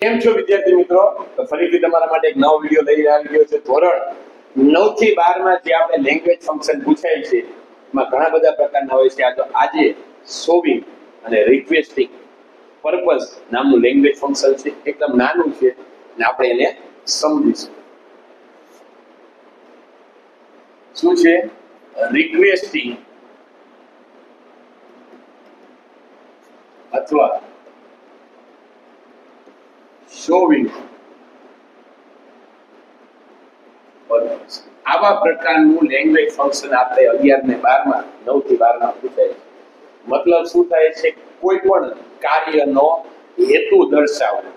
કેમ છો વિદ્યાર્થી મિત્રો? તો ફરીથી તમારા માટે એક નવો વિડિયો લઈ આવી ગયો છે. ધોરણ 9 થી 12 માં જે આપણે લેંગ્વેજ ફંક્શન પૂછાય છે એમાં ઘણા બધા પ્રકારના હોય છે. આજે શોવિંગ અને રિક્વેસ્ટિંગ પર્પઝ નામનું લેંગ્વેજ ફંક્શન છે. એકદમ નાનું છે અને આપણે એને સમજીશું. શું છે રિક્વેસ્ટિંગ અથવા શોવિંગ પર્પઝ? આવા પ્રકારનું લેંગ્વેજ ફંક્શન આપણે 11 ને 12 માં 9 થી 12 માં પૂછાય છે. મતલબ શું થાય છે? કોઈ પણ કાર્યનો હેતુ દર્શાવવો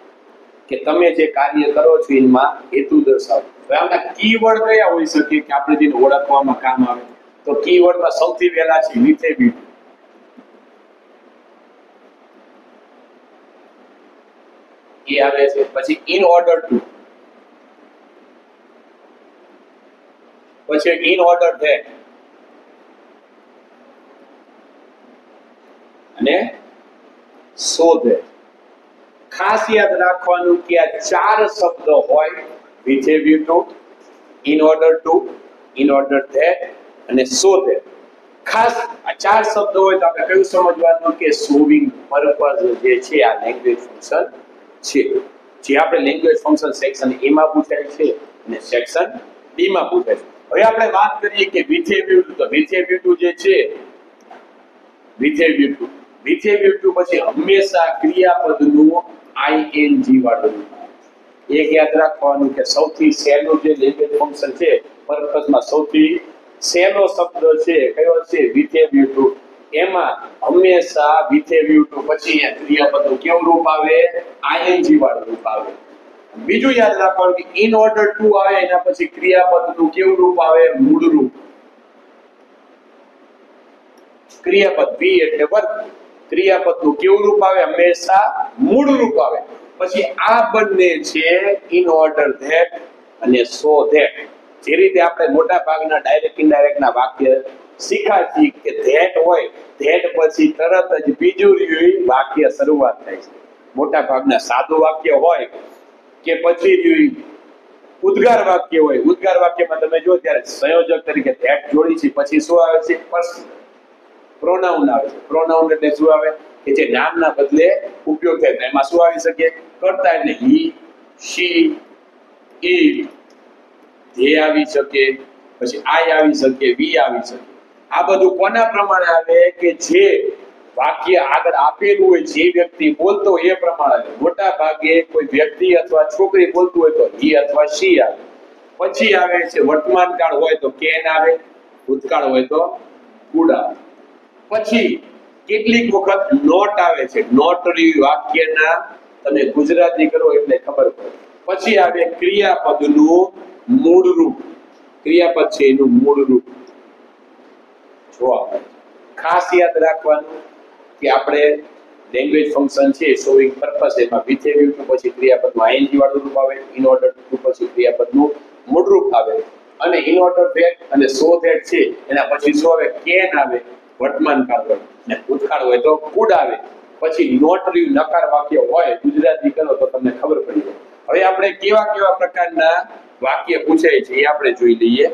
કે તમે જે કાર્ય કરો છો એમાં હેતુ દર્શાવો. હવે આના કીવર્ડ કયા હોઈ શકે કે આપણે જેને ઓળખવામાં કામ આવે? તો કીવર્ડમાં સૌથી પહેલા છે with a view. એ આવે છે. પછી in order to, પછી in order that અને so that. ખાસ યાદ રાખવાનું કે આ ચાર શબ્દ હોય with a view to, in order that અને so that. ખાસ આ ચાર શબ્દ હોય તો આપણે કયું સમજવાનું કે શોવિંગ પર્પઝ જે છે આ લેંગ્વેજ ફંક્શન છે. જે આપણે લેંગ્વેજ ફંક્શન સેક્શન A માં પૂછાય છે અને સેક્શન B માં પૂછાય છે. હવે આપણે વાત કરીએ કે with a view to, તો with a view to જે છે with a view to પછી હંમેશા ક્રિયાપદનું ing વાળું. એક યાદ રાખવાનું કે સૌથી સહેલું જે લેંગ્વેજ ફંક્શન છે પર્પઝમાં સૌથી સહેલો શબ્દ છે કયો છે with a view to. એમાં હંમેશા with a view to પછી ક્રિયાપદનું કેવું રૂપ આવે? ing વાળું રૂપ આવે. બીજું યાદ રાખવાનું કે in order to આવે એના પછી ક્રિયાપદનું કેવું રૂપ આવે? મૂળ રૂપ. ક્રિયાપદ be એટલે વર્ગ. ક્રિયાપદનું કેવું રૂપ આવે? હંમેશા મૂળ રૂપ આવે. પછી આ બંને છે in order that અને so that. જે રીતે આપણે મોટા ભાગના ડાયરેક્ટ ઇનડાયરેક્ટ ના વાક્ય શીખાતી કે that હોય that પછી તરત જ બીજું રહ્યું વાક્ય શરૂઆત થાય છે. મોટા ભાગના સાદું વાક્ય હોય કે પછી રહ્યું ઉદ્ગાર વાક્ય હોય. ઉદ્ગાર વાક્યમાં તમે જો ત્યારે સંયોજક તરીકે that જોડી છે પછી શું આવે છે? પ્રોનાઉન આવે છે. પ્રોનાઉન એટલે શું આવે? કે જે નામના બદલે ઉપયોગ થાય. એમાં શું આવી શકે? કર્તા એટલે he, she, it, they આવી શકે, પછી I આવી શકે, we આવી શકે. આ બધું કોના પ્રમાણે આવે? કે જે વાક્ય આગળ આપેલું હોય જે વ્યક્તિ બોલતો એ પ્રમાણે આવે. મોટા ભાગે કોઈ વ્યક્તિ અથવા છોકરી બોલતું હોય તો he અથવા she આવે. પછી આવે છે વર્તમાન કાળ હોય તો can આવે, ભૂતકાળ હોય તો could આવે. પછી કેટલીક વખત નોટ આવે છે. નોટ વાક્યના તમે ગુજરાતી કરો એટલે ખબર પડે. પછી આવે ક્રિયાપદનું મૂળ રૂપ. ક્રિયાપદ છે એનું મૂળ રૂપ જોવા મળે. ખાસ યાદ રાખવાનું કે આપણે લેંગ્વેજ ફંક્શન છે શોવિંગ પર્પઝ એમાં with a view to પછી ક્રિયાપદનું ing વાળું રૂપ આવે. in order to પછી ક્રિયાપદનું મૂળ રૂપ આવે અને in order that અને so that છે એના પછી શું આવે? can આવે વર્તમાન કાળ હોય અને ભૂતકાળ હોય તો could આવે. પછી નોટ રહ્યું નકાર વાક્ય હોય ગુજરાતી કરો તો તમને ખબર પડી જાય. હવે આપણે કેવા કેવા પ્રકારના વાક્ય પૂછાય છે એ આપણે જોઈ લઈએ.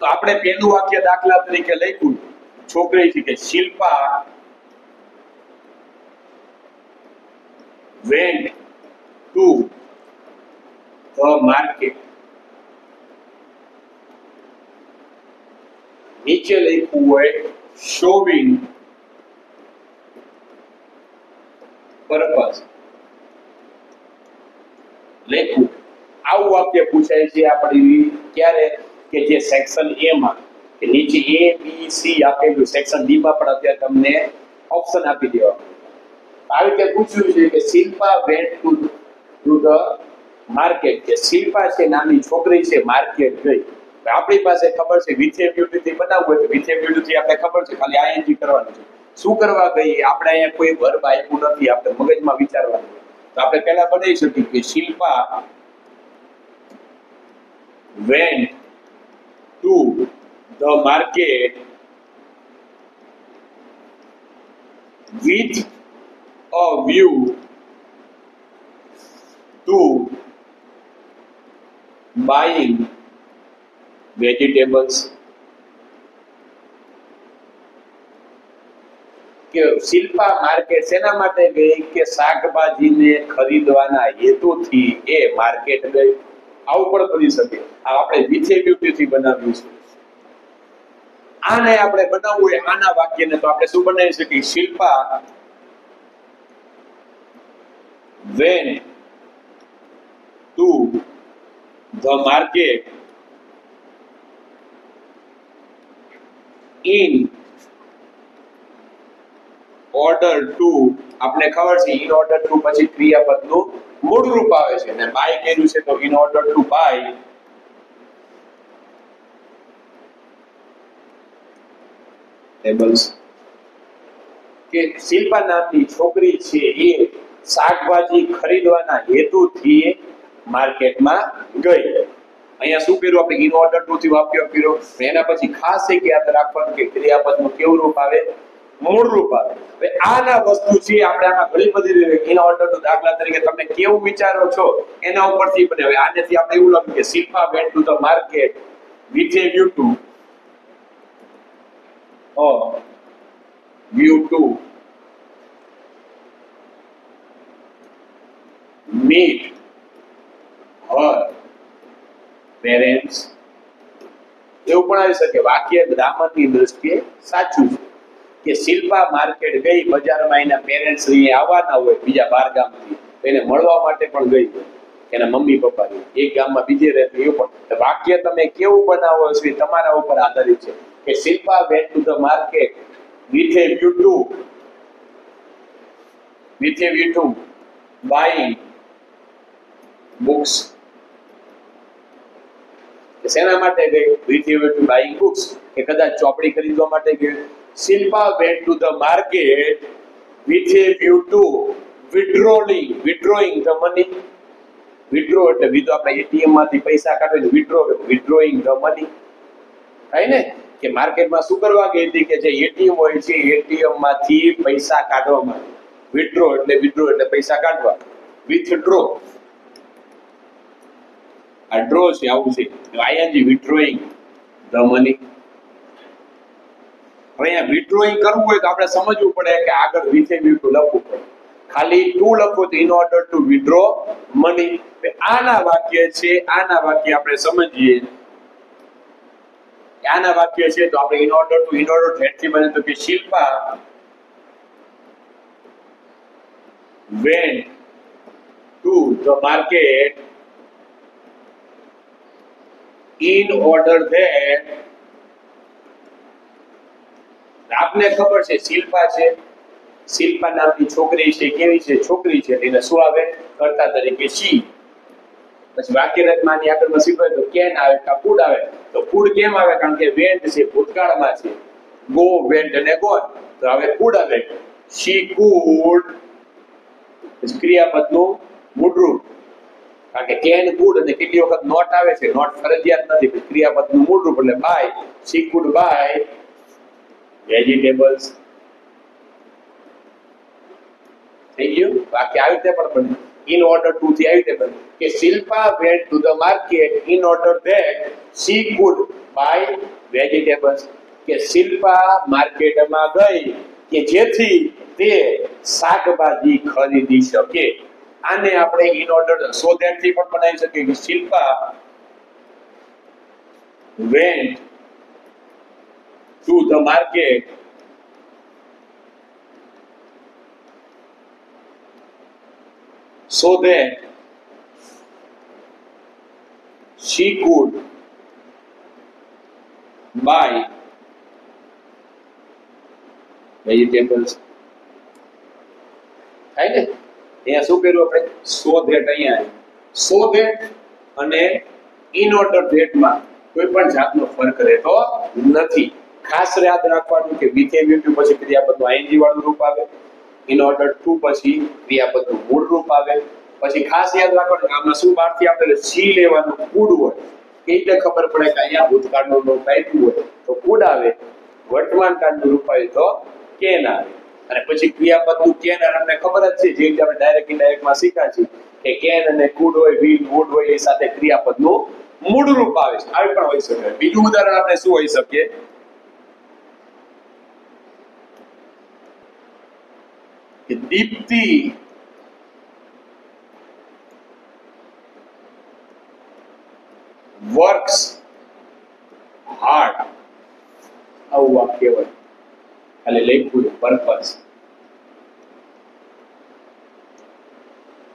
તો આપણે પહેલું વાક્ય દાખલા તરીકે લખ્યું છોકરી છે કે Shilpa went to the market. નીચે લખ્યું હોય showing purpose લખ્યું. આવું વાક્ય પૂછાય છે આપણી ક્યારે? કે જે સેક્શન A માં કે નીચે A B C આપેલું સેક્શન D માં પણ અત્યારે તમને ઓપ્શન આપી દેવામાં આવી રીતે પૂછ્યું છે કે Shilpa went to the market. કે શિલ્પા છે નાની છોકરી છે માર્કેટ ગઈ. આપણી પાસે ખબર છે with a view to થી બનાવવું હોય તો with a view to થી આપણે ખબર છે ખાલી ing કરવાનું છે. શું કરવા ગઈ? આપણે અહીંયા કોઈ વર્બ આપ્યું નથી, આપણે મગજમાં વિચારવાનું. તો આપણે પહેલા બનાવી શકીએ કે Shilpa went to the market with a view to buying vegetables. કે શિલ્પા માર્કેટ શેના માટે ગઈ કે શાકભાજીને ખરીદવાના હેતુથી એ માર્કેટ ગઈ. આવું પણ કરી શકે. આ આપણે વિથેવ્યુટી બનાવ્યું છે. આને આપણે બનાવવું હોય આના વાક્યને તો આપણે શું બનાવી શકીએ? Shilpa went to the market in order to, આપણે ખબર છે in order to પછી ક્રિયાપદનું મૂળ રૂપ આવે છે અને બાય કર્યું છે તો in order to buy tables. કે શિલ્પા નામની છોકરી છે એ શાકભાજી ખરીદવાના હેતુથી માર્કેટમાં ગઈ. અહીંયા શું કર્યું આપણે in order to થી વાક્ય કર્યો. એના પછી ખાસ એક યાદ રાખવાનું કે ક્રિયાપદનું કેવું રૂપ આવે? મૂળ રૂપ આવે. હવે આના વસ્તુ છે આપણે આમાં ઘણી બધી in order to, દાખલા તરીકે તમે કેવું વિચારો છો એના ઉપરથી બને. હવે આનેથી આપણે એવું લખ્યું કે Shilpa went to the market with a view to meet her parents. એવું પણ આવી શકે. વાક્ય ગ્રામરની દ્રષ્ટિએ સાચું છે કે શિલ્પા માર્કેટ ગઈ, બજારમાં એના પેરેન્ટ્સ અહીં આવવાના હોય બીજા બાર ગામથી, એને મળવા માટે પણ ગઈ હોય એના મમ્મી પપ્પા એક ગામમાં બીજે રહેતું. એવું પણ વાક્ય તમે કેવું બનાવો છો એ તમારા ઉપર આધારિત છે કે Shilpa went to the market with a view to buying books. શેના માટે ગઈ? with a view to buying books. કે કદાચ ચોપડી ખરીદવા માટે ગઈ. Shilpa went to the market with a view to withdrawing the money. withdraw એટલે વિધો આપણે એટીએમ માંથી પૈસા કાઢો withdrawing the money થાય ને. કે માર્કેટમાં શું કરવા ગઈ હતી કે જે એટીએમ હોય છે એટીએમ માંથી પૈસા કાઢવા માટે. withdraw એટલે પૈસા કાઢવા. withdraw આ ડ્રો છે, આવું છે ing withdrawing the money. હવે અહીંયા withdrawing કરવું હોય તો આપણે સમજવું પડે કે આગળ with a view to લખવું પડે. ખાલી to લખો તો in order to withdraw money. આના વાક્ય છે, આના વાક્ય આપણે સમજીએ. આના વાક્ય છે તો આપણે in order to એથી બને તો કે Shilpa went to the market in order that, આપને ખબર છે શિલ્પા છે, શિલ્પા નામની છોકરી છે, કેવી છે? છોકરી છે. એને શું આવે? કર્તા તરીકે she. પછી વાક્ય રચનાની આગળમાં શીખવાય તો કેન આવે કે કુડ આવે. તો કુડ કેમ આવે? કારણ કે went છે ભૂતકાળમાં છે. go went અને gone તો હવે કુડ આવે. she could ક્રિયાપદનું મૂળ રૂપ. કારણ કે કેન કુડ અને કેટલી વખત નોટ આવે છે. નોટ ફરજિયાત નથી, ક્રિયાપદનું મૂળ રૂપ એટલે by. she could buy vegetables. થઈ ગયું? વાક્ય આવી રીતે પણ બને. in order to થી આવી રીતે બને કે Shilpa went to the market in order that she could buy vegetables. કે શિલ્પા માર્કેટમાં ગઈ કે જેથી તે શાકભાજી ખરીદી શકે. આને આપણે in order so that થી પણ બનાવી શકીએ કે Shilpa went to the market so that she could buy vegetables. થાય ને? અહીંયા શું કર્યું આપણે? so that. અહીંયા so that અને in order that માં કોઈ પણ જાતનો ફરક રહેતો નથી. ખાસ યાદ રાખવાનું કે with a view to પછી ક્રિયાપદનું ing વાળું રૂપ આવે. in order to પછી ક્રિયાપદનું મૂળ રૂપ આવે. પછી ખાસ યાદ રાખવાનું કે આમાં શું બહારથી આપણે સી લેવાનું કુડ હોય કે એટલે ખબર પડે કે અહીંયા ભૂતકાળનું રૂપ આપ્યું હોય તો કુડ આવે. વર્તમાન કાળનું રૂપ આવે તો કેન આવે. અને પછી ક્રિયાપદનું કેન આપણને ખબર જ છે, જે રીતે આપણે ડાયરેક્ટ ઇનડાયરેક્ટમાં શીખ્યા છીએ કે કેન અને કુડ હોય, વિલ, વુડ હોય એ સાથે ક્રિયાપદનું મૂળ રૂપ આવે છે. આવી પણ હોઈ શકે. બીજું ઉદાહરણ આપણે શું હોઈ શકે કે દીપ્તિ works hard. આવું વાક્ય હોય, ખાલી લખ્યું છે પર્પસ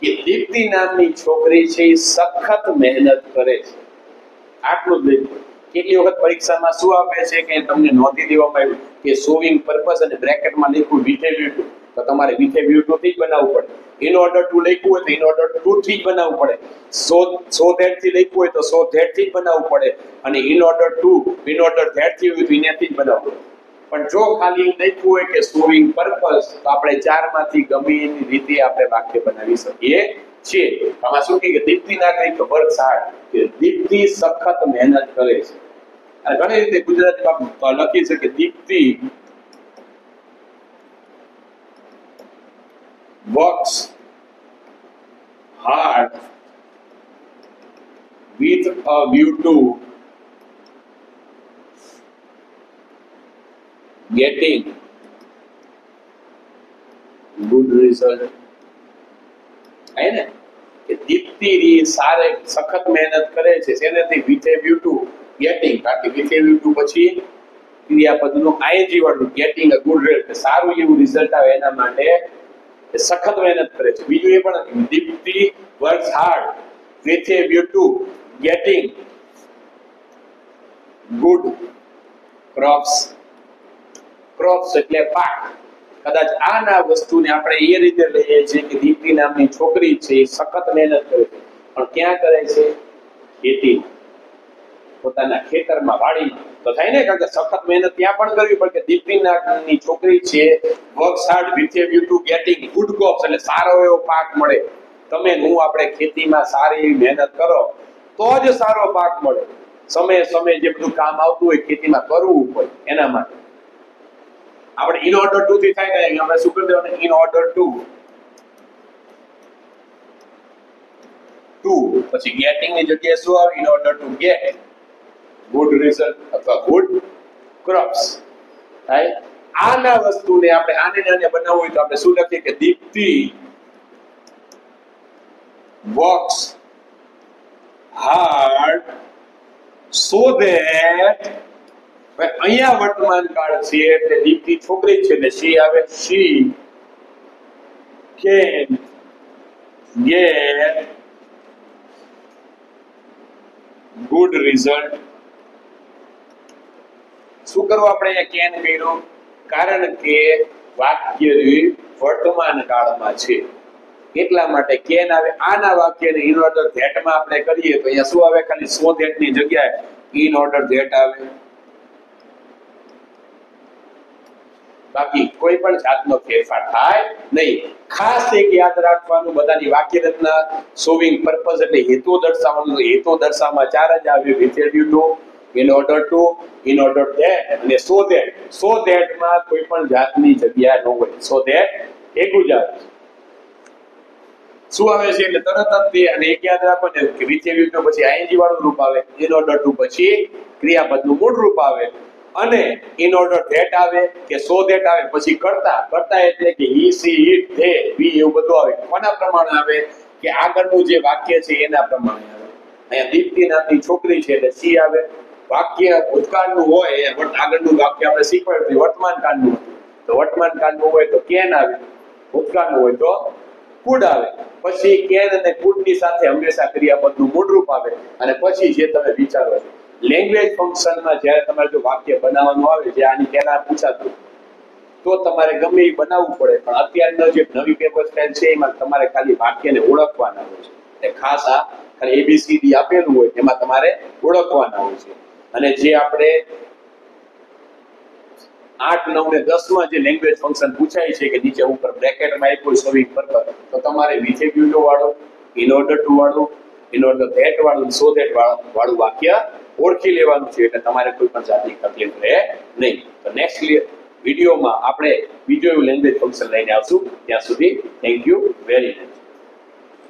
કે દીપ્તિ નામની છોકરી છે એ સખત મહેનત કરે છે. આટલું જ લખ્યું. કેટલી વખત પરીક્ષામાં શું આપે છે કે તમને નોંધી દેવામાં આવ્યું કે સોવિંગ પર્પસ અને બ્રેકેટમાં લખ્યું વિથ એ વ્યૂ ટુ, તો તમારે વિથ એ વ્યૂ ટુ થી જ બનાવવું પડે. ઇન ઓર્ડર ટુ લખ્યું હોય તો ઇન ઓર્ડર ટુ થી જ બનાવવું પડે. સો ધેટ થી લખ્યું હોય તો સો ધેટ થી જ બનાવવું પડે. અને ઇન ઓર્ડર ધેટ થી હોય તો એનાથી જ બનાવવું પડે. પણ જો ખાલી લખ્યું હોય કે સોવિંગ પર્પસ, તો આપણે ચારમાંથી ગમે એની રીતે આપણે વાક્ય બનાવી શકીએ છીએ. આમાં શું કે દીપ્તિ નાગરિક વર્ક્સ હાર્ડ, કે દીપ્તિ સખત મહેનત કરે છે. અને ઘણી રીતે ગુજરાતીમાં લખી છે કે Deepti works hard with a view to getting good result. है ને કે દીપ્તિ સારે સખત મહેનત કરે છે શેનાથી? with a view to getting. બાકી with a view to પછી ક્રિયાપદનું ing વાળું getting a good result, સારું એવું રિઝલ્ટ આવે એના માટે સખત મહેનત કરે છે. બીજું એ પણ Deepti works hard with a view to getting good crops. Crops એટલે પાક. કદાચ આના વસ્તુને આપણે એ રીતે લઈએ છીએ કે દીપ્તિ નામની છોકરી છે એ સખત મહેનત કરે છે, પણ ક્યાં કરે છે? ખેતી, પોતાના ખેતરમાં, વાડીમાં. તો થાય ને, કારણ કે સખત મહેનત ત્યાં પણ કરવી પડે. કે દીપ્તિ નામની છોકરી છે works hard with a view to getting good crops, એટલે સારો એવો પાક મળે. તમે હું આપણે ખેતીમાં સારી એવી મહેનત કરો તો જ સારો પાક મળે. સમય જે બધું કામ આવતું હોય ખેતીમાં કરવું હોય એના માટે આપણે ઇન ઓર્ડર ટુ થી થાય ને, આપણે શું કરી દેવાનું? ઇન ઓર્ડર ટુ પછી ગેટિંગ ની જગ્યાએ શું આવે? In order to get good result અથવા ગુડ ક્રોપ્સ. થાય આના વસ્તુને આપણે આને બનાવવું હોય તો આપણે શું લખીએ કે Deepti works hard so that, અહીંયા વર્તમાન કાળ છે એટલે દીપ્તિ છોકરી છે એટલે she આવે, she can get good result. શું કરવું આપણે અહીંયા કેન કર્યું? કારણ કે વાક્ય વર્તમાન કાળમાં છે એટલા માટે કેન આવે. આના વાક્યને ઇન ઓર્ડર ધેટ માં આપણે કરીએ તો અહીંયા શું આવે? ખાલી સો ધેટ ની જગ્યાએ ઇન ઓર્ડર ધેટ આવે. બાકી કોઈ પણ જાતનો ફેરફાર થાય નહીં. ખાસ એક યાદ રાખવાનું, બધાની વાક્ય રચના સોવિંગ પર્પસ એટલે હેતુ દર્શાવવાનો. હેતુ દર્શાવવામાં ચાર જ આવે: with a view two, in order to, in order that અને સો ધેટ. સો ધેટ માં કોઈ પણ જાતની જગ્યા ન હોય. સો ધેટ એકું જ આવે. શું આવે છે એટલે તરત જ તે. અને એક યાદ રાખો ને કે વિથ એ વ્યૂ ટુ પછી આઈએનજી વાળું રૂપ આવે, ઇન ઓર્ડર ટુ પછી ક્રિયાપદનું મૂળ રૂપ આવે, અને ઇન ઓર્ડર ધેટ આવે કે સો ધેટ આવે પછી કરતા એટલે કે હી, સી, ઇટ, ધે, વી એવું બધું આવે. કોના પ્રમાણે આવે? કે આગળનું જે વાક્ય છે એના પ્રમાણે આવે. અહીંયા દીપ્તિ નામની છોકરી છે એટલે સી આવે. વાક્ય ભૂતકાળનું હોય, આગળનું વાક્ય આપણે શીખવાડ્યું વર્તમાન કાળનું, તો વર્તમાન કાળનું હોય તો કેન આવે, ભૂતકાળનું હોય તો કુડ આવે. પછી કેન અને કુડ ની સાથે હંમેશા ક્રિયાપદનું મૂળ રૂપ આવે. અને પછી જે તમે વિચારો છો લેંગ્વેજ ફંક્શનમાં જ્યારે તમારે જો વાક્ય બનાવવાનું આવે, જે આની પહેલા પૂછાતું, તો તમારે ગમે એ બનાવવું પડે. પણ અત્યારનો જે નવી પેપર સ્ટાઇલ છે એમાં તમારે ખાલી વાક્યને ઓળખવાના હોય છે. એટલે ખાસ આ ખાલી ABCD આપેલું હોય એમાં તમારે ઓળખવાના હોય છે. અને જે આપણે 8, 9 ને 10 માં જે લેંગ્વેજ ફંક્શન પૂછાય છે કે નીચે ઉપર બ્રેકેટમાં આપ્યું સોવિંગ પર્પસ, તો તમારે વિથ એ વ્યૂ ટુ વાળું, ઇન ઓર્ડર ટુ વાળું, ઇન ઓર્ડર ધેટ વાળું, સો ધેટ વાળું વાક્ય ઓળખી લેવાનું છે. એટલે તમારે કોઈ પણ જાતની તકલીફ રહે નહીં. તો નેક્સ્ટ વિડીયોમાં આપણે બીજો એવું લેંગ્વેજ ફંક્શન લઈને આવશું. ત્યાં સુધી થેન્ક યુ વેરી મચ.